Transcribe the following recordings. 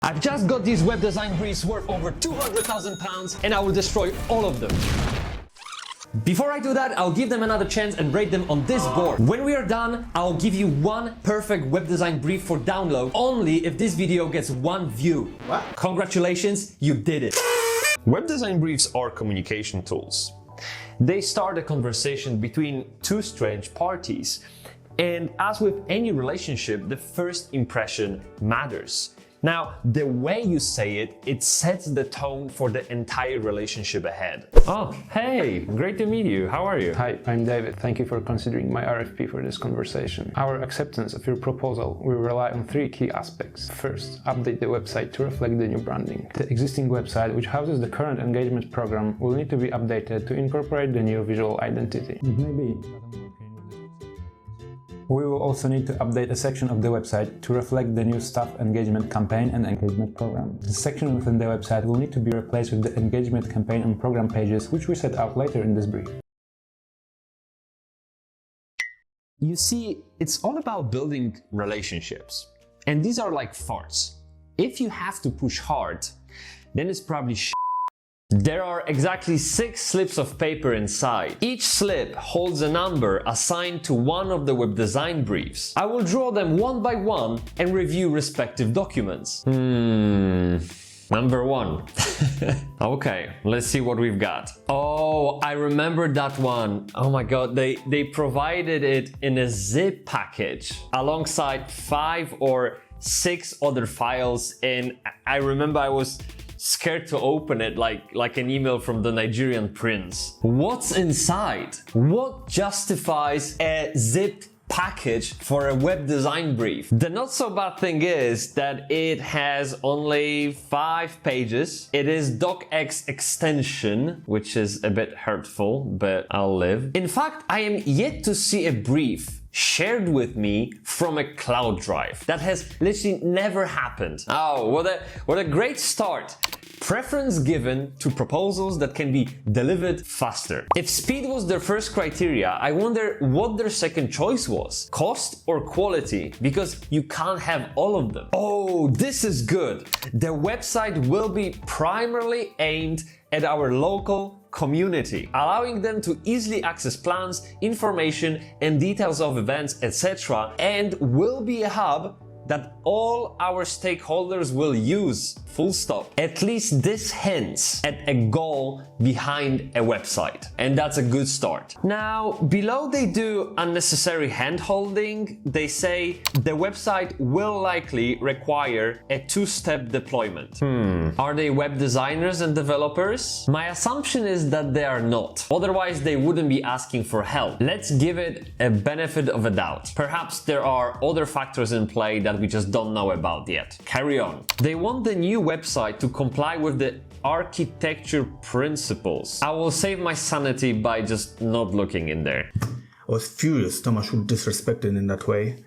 I've just got these web design briefs worth over £200,000 and I will destroy all of them. Before I do that, I'll give them another chance and rate them on this board. When we are done, I'll give you one perfect web design brief for download only if this video gets 1 view. What? Congratulations, you did it. Web design briefs are communication tools. They start a conversation between two strange parties. And as with any relationship, the first impression matters. Now, the way you say it, it sets the tone for the entire relationship ahead. Oh, hey, great to meet you. How are you? Hi, I'm David. Thank you for considering my RFP for this conversation. Our acceptance of your proposal will rely on 3 key aspects. First, update the website to reflect the new branding. The existing website, which houses the current engagement program, will need to be updated to incorporate the new visual identity. It may be. We will also need to update a section of the website to reflect the new staff engagement campaign and engagement program. The section within the website will need to be replaced with the engagement campaign and program pages, which we set out later in this brief. You see, it's all about building relationships. And these are like farts. If you have to push hard, then it's probably shit. There are exactly 6 slips of paper inside. Each slip holds a number assigned to one of the web design briefs. I will draw them one by one and review respective documents. Number 1. Okay, let's see what we've got. Oh, I remember that one. Oh my god, they provided it in a zip package alongside 5 or 6 other files, and I remember I was scared to open it like an email from the Nigerian Prince. What's inside? What justifies a zipped package for a web design brief? The not so bad thing is that it has only 5 pages. It is docx extension, which is a bit hurtful, but I'll live. In fact, I am yet to see a brief shared with me from a cloud drive. That has literally never happened. Oh, what a great start. Preference given to proposals that can be delivered faster. If speed was their first criteria, I wonder what their second choice was. Cost or quality? Because you can't have all of them. Oh, this is good. The website will be primarily aimed at our local community, allowing them to easily access plans, information, and details of events, etc., and will be a hub that all our stakeholders will use, full stop. At least this hints at a goal behind a website, and that's a good start. Now, below they do unnecessary hand-holding. They say the website will likely require a 2-step deployment. Are they web designers and developers? My assumption is that they are not. Otherwise, they wouldn't be asking for help. Let's give it a benefit of a doubt. Perhaps there are other factors in play that we just don't know about yet. Carry on. They want the new website to comply with the architecture principles. I will save my sanity by just not looking in there. I was furious Tomasz would disrespect it in that way.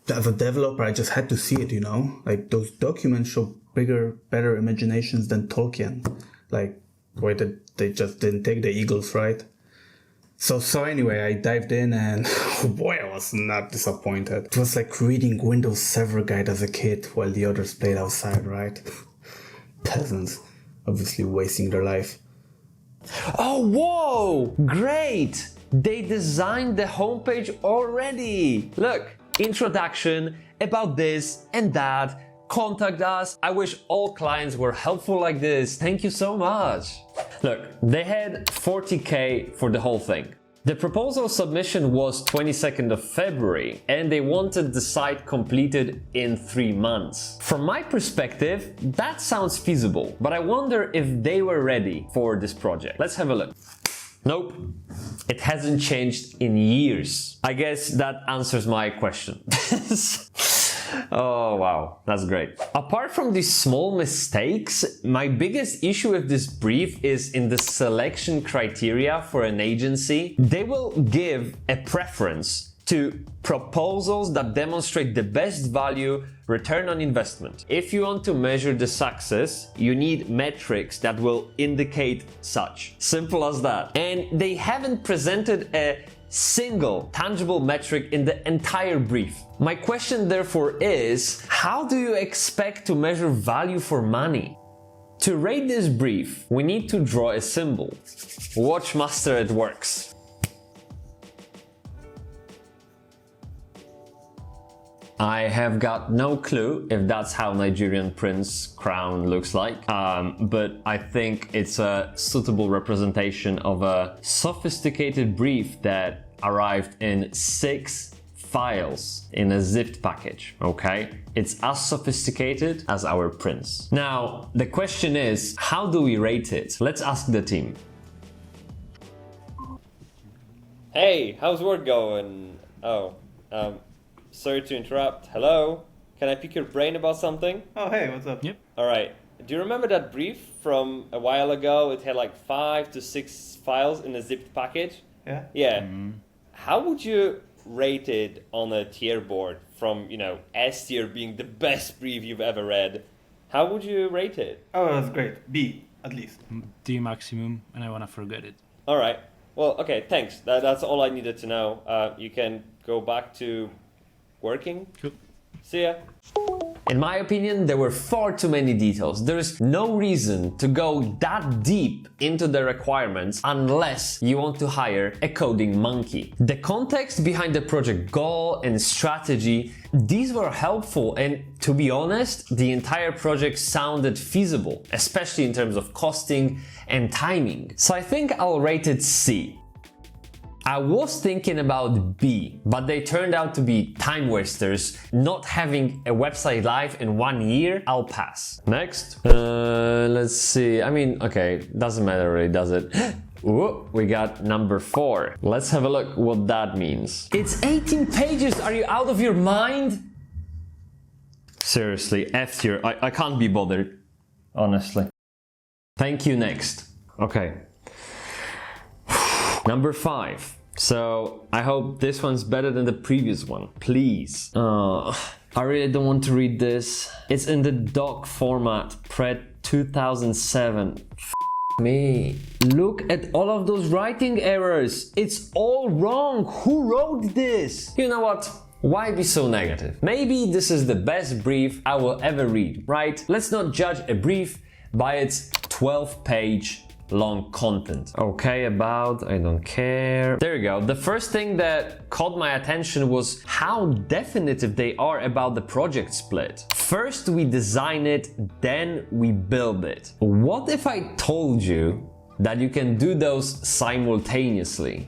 As a developer, I just had to see it, you know? Like, those documents show bigger, better imaginations than Tolkien. Like, why did they just didn't take the eagles, right? So anyway, I dived in and oh boy, I was not disappointed. It was like reading Windows Server Guide as a kid while the others played outside, right? Peasants, obviously wasting their life. Oh, whoa! Great! They designed the homepage already! Look, introduction, about this and that, contact us. I wish all clients were helpful like this. Thank you so much. Look, they had 40K for the whole thing. The proposal submission was 22nd of February and they wanted the site completed in 3 months. From my perspective, that sounds feasible, but I wonder if they were ready for this project. Let's have a look. Nope, it hasn't changed in years. I guess that answers my question. Oh wow, that's great. Apart from these small mistakes, my biggest issue with this brief is in the selection criteria for an agency. They will give a preference to proposals that demonstrate the best value return on investment. If you want to measure the success, you need metrics that will indicate such. Simple as that. And they haven't presented a single tangible metric in the entire brief. My question therefore is, how do you expect to measure value for money? To rate this brief, we need to draw a symbol. Watch master, it works. I have got no clue if that's how Nigerian Prince crown looks like, but I think it's a suitable representation of a sophisticated brief that arrived in 6 files in a zipped package, okay? It's as sophisticated as our prince. Now, the question is, how do we rate it? Let's ask the team. Hey, how's work going? Sorry to interrupt. Hello? Can I pick your brain about something? Oh, hey, what's up? Yep. Alright. Do you remember that brief from a while ago? It had like 5 to 6 files in a zipped package? Yeah? Yeah. How would you rate it on a tier board from, S tier being the best brief you've ever read? How would you rate it? Oh, that's great. B, at least. D maximum, and I wanna forget it. Alright. Well, okay, thanks. That's all I needed to know. You can go back to working. Cool. See ya. In my opinion, there were far too many details. There is no reason to go that deep into the requirements unless you want to hire a coding monkey. The context behind the project goal and strategy, these were helpful, and to be honest, the entire project sounded feasible, especially in terms of costing and timing. So I think I'll rate it C. I was thinking about B, but they turned out to be time wasters. Not having a website live in 1 year, I'll pass. Next, let's see. Okay, doesn't matter really, does it? Ooh, we got number 4. Let's have a look what that means. It's 18 pages, are you out of your mind? Seriously, F tier, I can't be bothered, honestly. Thank you, next. Okay. Number 5. So I hope this one's better than the previous one. Please. I really don't want to read this. It's in the doc format, Pred 2007. Me. Look at all of those writing errors. It's all wrong. Who wrote this? You know what? Why be so negative? Maybe this is the best brief I will ever read, right? Let's not judge a brief by its 12-page long content. Okay, about, I don't care. There you go. The first thing that caught my attention was how definitive they are about the project split. First we design it, then we build it. What if I told you that you can do those simultaneously?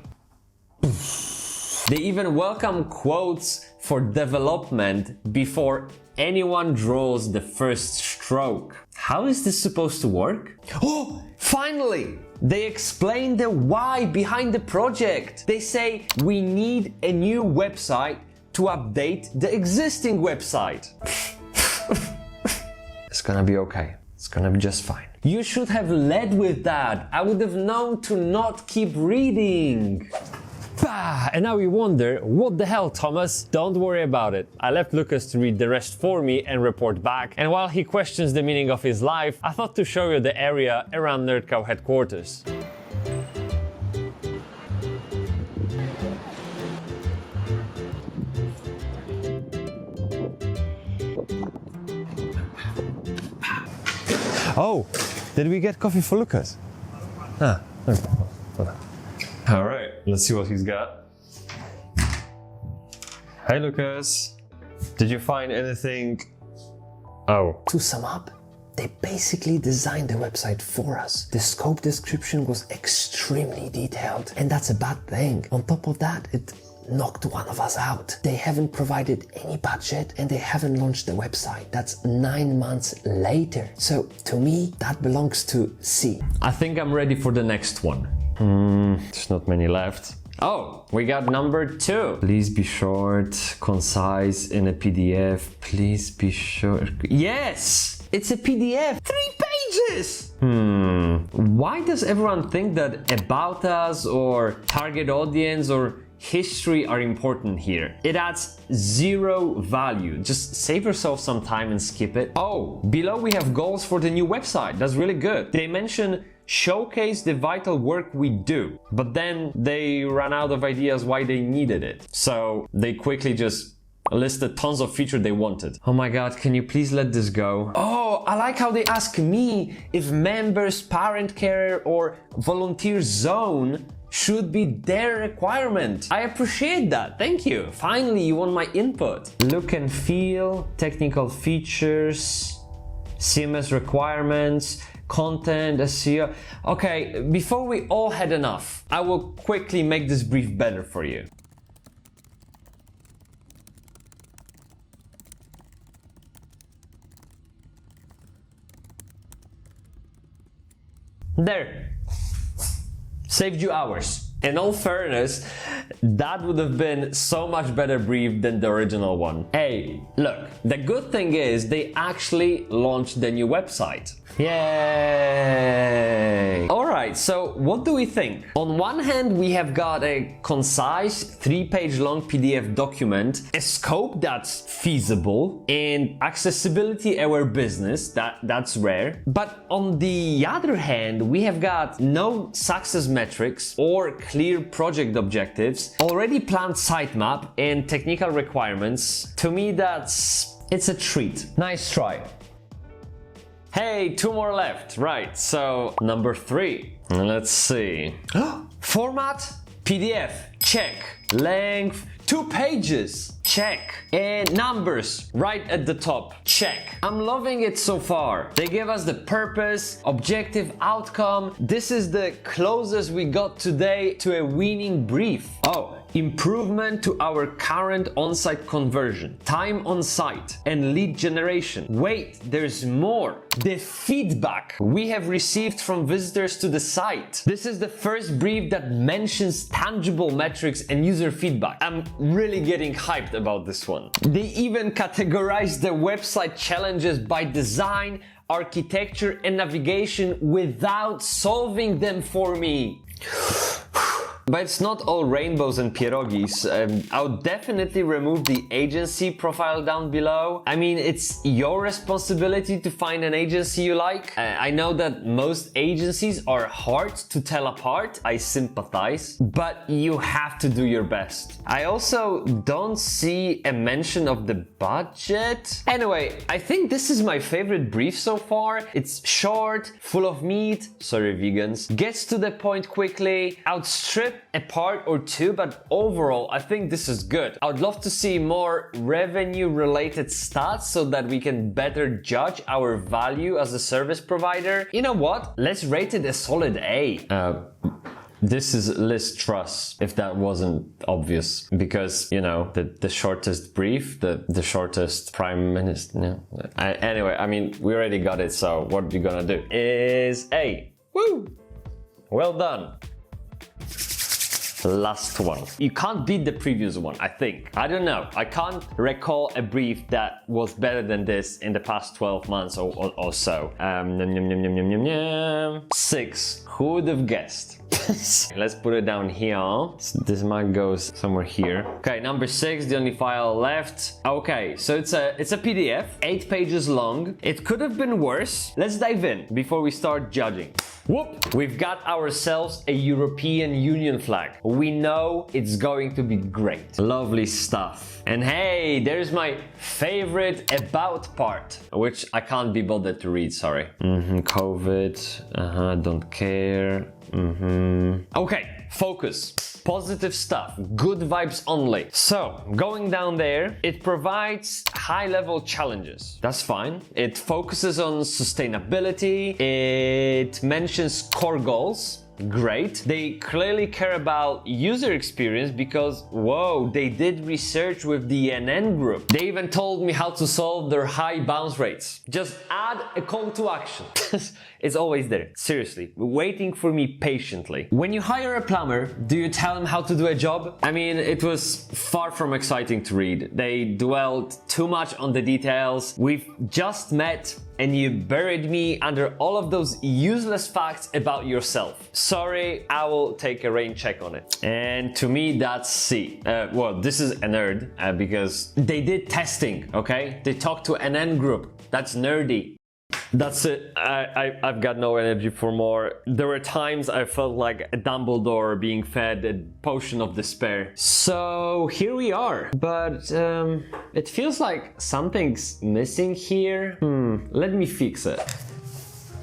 They even welcome quotes for development before anyone draws the first stroke. How is this supposed to work? Oh, finally! They explain the why behind the project. They say we need a new website to update the existing website. It's gonna be okay. It's gonna be just fine. You should have led with that. I would have known to not keep reading. Bah, and now we wonder, what the hell, Thomas? Don't worry about it. I left LUKASZ to read the rest for me and report back. And while he questions the meaning of his life, I thought to show you the area around NerdCow headquarters. Oh, did we get coffee for LUKASZ? Ah, okay. All right, let's see what he's got. Hey, LUKASZ. Did you find anything? Oh. To sum up, they basically designed the website for us. The scope description was extremely detailed, and that's a bad thing. On top of that, it knocked one of us out. They haven't provided any budget and they haven't launched the website. That's 9 months later. So to me, that belongs to C. I think I'm ready for the next one. There's not many left. Oh, we got number 2. Please be short, concise, in a PDF. Please be short. Yes! It's a PDF. 3 pages! Why does everyone think that about us or target audience or history are important here? It adds zero value. Just save yourself some time and skip it. Oh, below we have goals for the new website. That's really good. They mention showcase the vital work we do, but then they ran out of ideas why they needed it. So they quickly just listed tons of features they wanted. Oh my god, can you please let this go? Oh, I like how they ask me if members, parent care or volunteer zone should be their requirement. I appreciate that, thank you. Finally, you want my input. Look and feel, technical features, CMS requirements, content, SEO. Okay, before we all had enough, I will quickly make this brief better for you. There. Saved you hours. In all fairness, that would have been so much better brief than the original one. Hey, look, the good thing is they actually launched the new website. Yay! Alright, so what do we think? On one hand, we have got a concise 3-page long PDF document, a scope that's feasible, and accessibility-aware business, that's rare. But on the other hand, we have got no success metrics or clear project objectives, already planned sitemap, and technical requirements. To me, it's a treat. Nice try. Hey, 2 more left. Right, so number 3. Let's see. Format, PDF, check. Length, 2 pages, check. And numbers, right at the top, check. I'm loving it so far. They give us the purpose, objective, outcome. This is the closest we got today to a winning brief. Oh, improvement to our current on-site conversion, time on site, and lead generation. Wait, there's more. The feedback we have received from visitors to the site. This is the first brief that mentions tangible metrics and user feedback. I'm really getting hyped about this one. They even categorize the website challenges by design, architecture, and navigation without solving them for me. But it's not all rainbows and pierogis. I'll definitely remove the agency profile down below. I mean, it's your responsibility to find an agency you like. I know that most agencies are hard to tell apart. I sympathize, but you have to do your best. I also don't see a mention of the budget. Anyway, I think this is my favorite brief so far. It's short, full of meat, sorry vegans, gets to the point quickly, outstrip a part or two, but overall I think this is good. I would love to see more revenue related stats so that we can better judge our value as a service provider. You know what? Let's rate it a solid A. This is list Truss, if that wasn't obvious, because, you know, the shortest brief, the shortest prime minister. No. Anyway, I mean, we already got it, so what we're gonna do is A. Woo! Well done. Last one. You can't beat the previous one, I think. I don't know. I can't recall a brief that was better than this in the past 12 months or so. 6. Who would have guessed? Let's put it down here. This might go somewhere here. Okay, number 6, the only file left. Okay, so it's a PDF, 8 pages long. It could have been worse. Let's dive in before we start judging. Whoop! We've got ourselves a European Union flag. We know it's going to be great. Lovely stuff. And hey, there's my favorite about part, which I can't be bothered to read, sorry. COVID, don't care. Okay, focus. Positive stuff, good vibes only. So, going down there, it provides high-level challenges. That's fine. It focuses on sustainability. It mentions core goals. Great. They clearly care about user experience because, whoa, they did research with the NN group. They even told me how to solve their high bounce rates. Just add a call to action. It's always there. Seriously, waiting for me patiently. When you hire a plumber, do you tell him how to do a job? I mean, it was far from exciting to read. They dwelled too much on the details. We've just met and you buried me under all of those useless facts about yourself. Sorry, I will take a rain check on it. And to me, that's C. Well, this is a nerd because they did testing, okay? They talked to an N group. That's nerdy. That's it. I've got no energy for more. There were times I felt like a Dumbledore being fed a potion of despair. So here we are. But it feels like something's missing here. Let me fix it.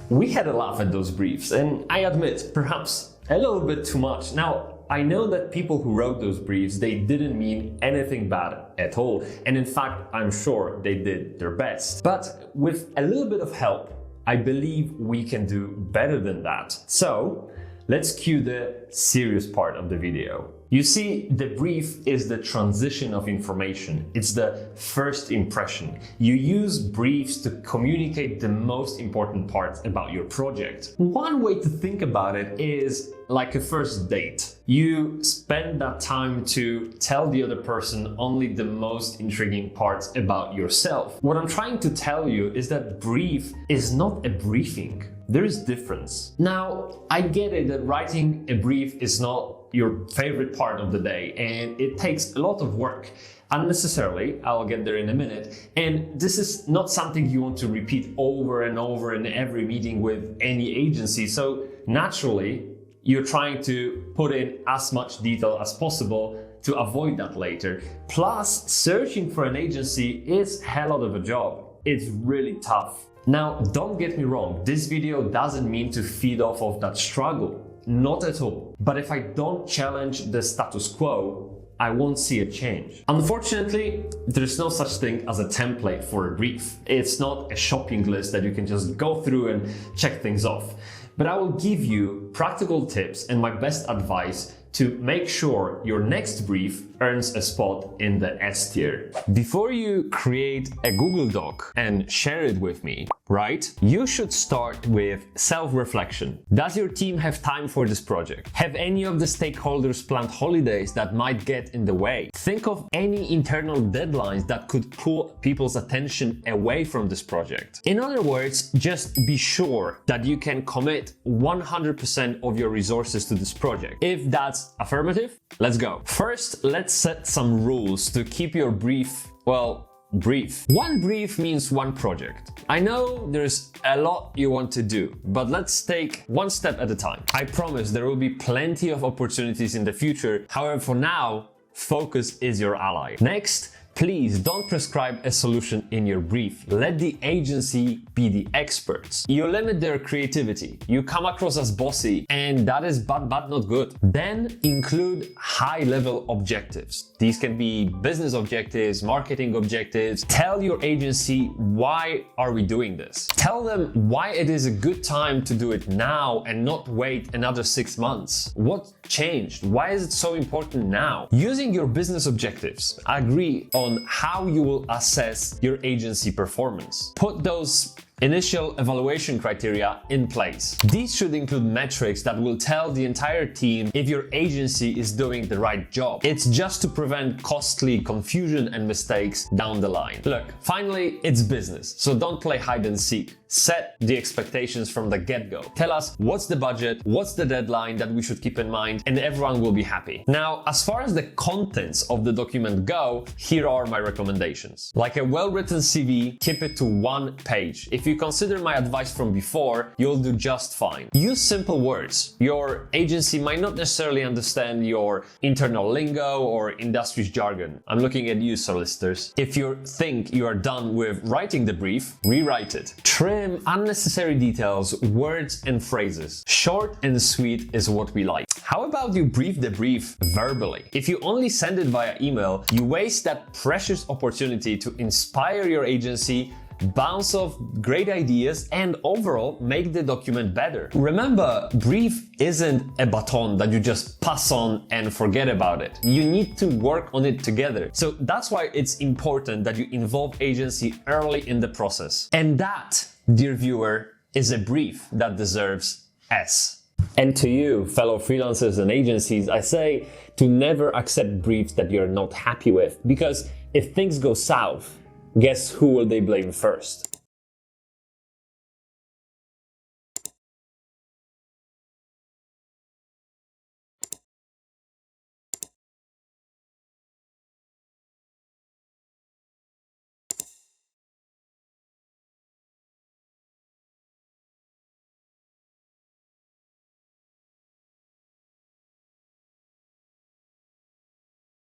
We had a laugh at those briefs, and I admit, perhaps a little bit too much. Now, I know that people who wrote those briefs, they didn't mean anything bad at all. And in fact, I'm sure they did their best. But with a little bit of help, I believe we can do better than that. So let's cue the serious part of the video. You see, the brief is the transition of information. It's the first impression. You use briefs to communicate the most important parts about your project. One way to think about it is like a first date. You spend that time to tell the other person only the most intriguing parts about yourself. What I'm trying to tell you is that brief is not a briefing. There is difference. Now, I get it that writing a brief is not your favorite part of the day, and it takes a lot of work. Unnecessarily, I'll get there in a minute. And this is not something you want to repeat over and over in every meeting with any agency. So naturally, you're trying to put in as much detail as possible to avoid that later. Plus, searching for an agency is a hell lot of a job. It's really tough. Now, don't get me wrong, this video doesn't mean to feed off of that struggle. Not at all. But if I don't challenge the status quo, I won't see a change. Unfortunately, there's no such thing as a template for a brief. It's not a shopping list that you can just go through and check things off. But I will give you practical tips and my best advice to make sure your next brief earns a spot in the S tier. Before you create a Google Doc and share it with me, right? You should start with self-reflection. Does your team have time for this project? Have any of the stakeholders planned holidays that might get in the way? Think of any internal deadlines that could pull people's attention away from this project. In other words, just be sure that you can commit 100% of your resources to this project. If that's affirmative, let's go. First, let's set some rules to keep your brief, well, brief. One brief means one project. I know there's a lot you want to do, but let's take one step at a time. I promise there will be plenty of opportunities in the future. However, for now, focus is your ally. Next, please don't prescribe a solution in your brief. Let the agency be the experts. You limit their creativity. You come across as bossy, and that is bad, not good. Then include high-level objectives. These can be business objectives, marketing objectives. Tell your agency, why are we doing this? Tell them why it is a good time to do it now and not wait another 6 months. What changed? Why is it so important now? Using your business objectives, agree on how you will assess your agency performance. Put those initial evaluation criteria in place. These should include metrics that will tell the entire team if your agency is doing the right job. It's just to prevent costly confusion and mistakes down the line. Look, finally, it's business, so don't play hide and seek. Set the expectations from the get-go. Tell us what's the budget, what's the deadline that we should keep in mind, and everyone will be happy. Now, as far as the contents of the document go, here are my recommendations. Like a well-written CV, keep it to 1 page. If you consider my advice from before, you'll do just fine. Use simple words. Your agency might not necessarily understand your internal lingo or industry's jargon. I'm looking at you, solicitors. If you think you are done with writing the brief, rewrite it. Trim unnecessary details, words and phrases. Short and sweet is what we like. How about you brief the brief verbally? If you only send it via email, you waste that precious opportunity to inspire your agency, bounce off great ideas, and overall make the document better. Remember, brief isn't a baton that you just pass on and forget about it. You need to work on it together. So that's why it's important that you involve agency early in the process. And that, dear viewer, is a brief that deserves S. And to you, fellow freelancers and agencies, I say to never accept briefs that you're not happy with, because if things go south, guess who will they blame first?